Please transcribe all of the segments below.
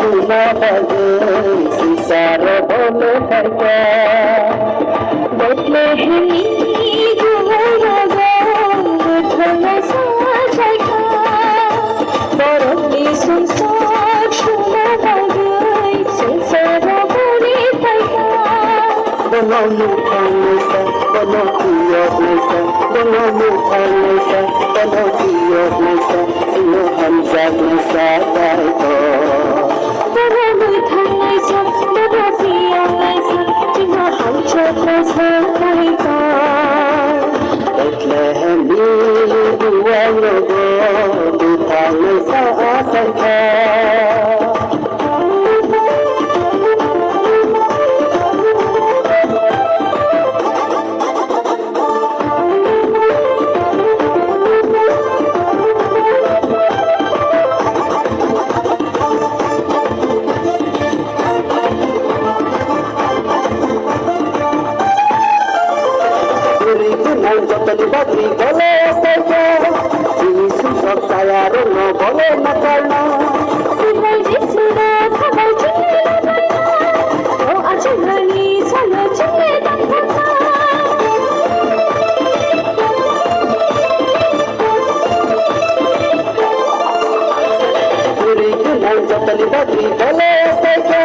सुना बजे सिसार बोले भैया बदले ही गुहरा धन साजा बरनी संसार सुना बजे सिसार बोले भैया दोनों मुखाने दोनों की ओर दोनों मुखाने दोनों की ओर सुनो हम जाग सागर को दोनों मुखाने दोनों की ओर सुनो हम जाग सागर को बदलेहमी दुआ लोगो दुखाने सागर को Jadi bagi boleh saja, sini susah saya reno boleh makarna. Sinai jisna khabar jina, oh ajani salo jine dakna. Puri kunai jadi bagi boleh saja,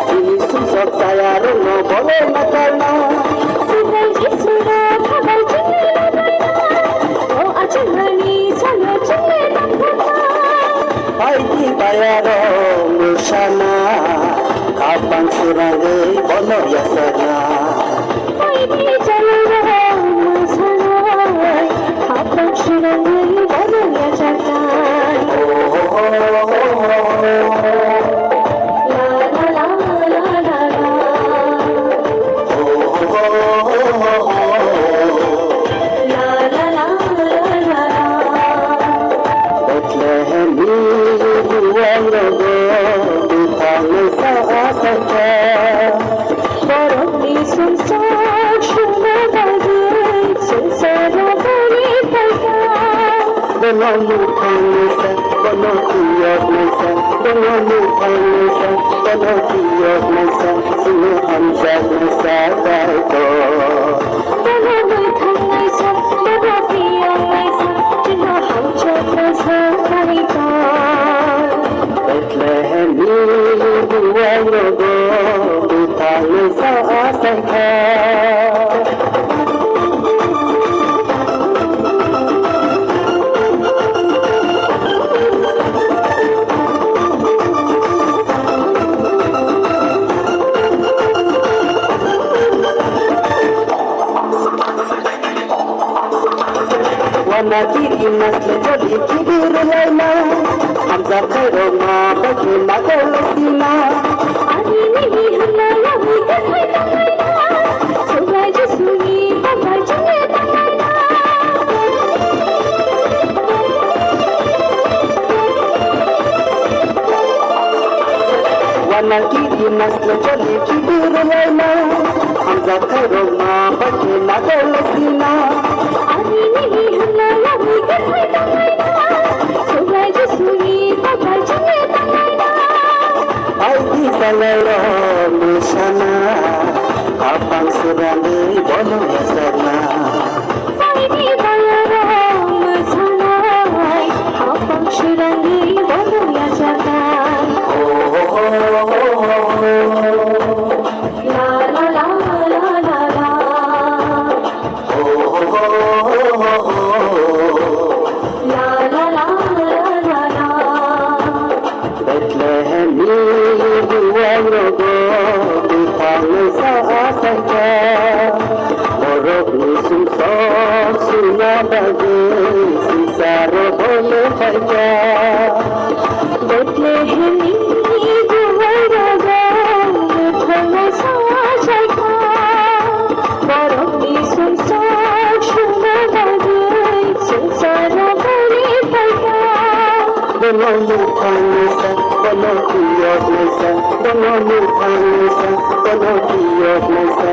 sini susah saya reno boleh makarna. Sinai jisna khabar jina. Baiki bayaro musana kapan surange bono yasana Baiki bayaro musana kapan surange bono yasana Dono mukhane sa, dono kiyot mein sa, dono mukhane sa, dono kiyot mein sa, suno hum jag sagar ko. Dono mukhane sa, dono kiyot mein sa, suno hum jag sagar ko. Bethlehem dua logo, dukhane sa asakha. Wanakiri nasle jodi kibir laila Hamza khairo ma baki nagal sina Ani nahi hamna yahi dekhai tamaina Subai jisuni babar jine tamaina Wanakiri nasle jodi kibir laila Hamza khairo ma baki nagal sina Ani nahi hamna yahi dekhai tamaina Subai jisuni babar jine tamaina Baiki salero musana Kapang surani bono yasana Baiki bayaro musana Kapang surani bono yasana La la la la la la La la la la la Bethlehem dua logo dukhane sa asakha Borok nisum sok suna bage sisar bole bhaja Bethlehem dua logo dukhane sa asakha Borok nisum sok suna bage sisar bole bhaja Dono mukhane sa dono kiyot mein sa dono mukhane sa dono kiyot mein sa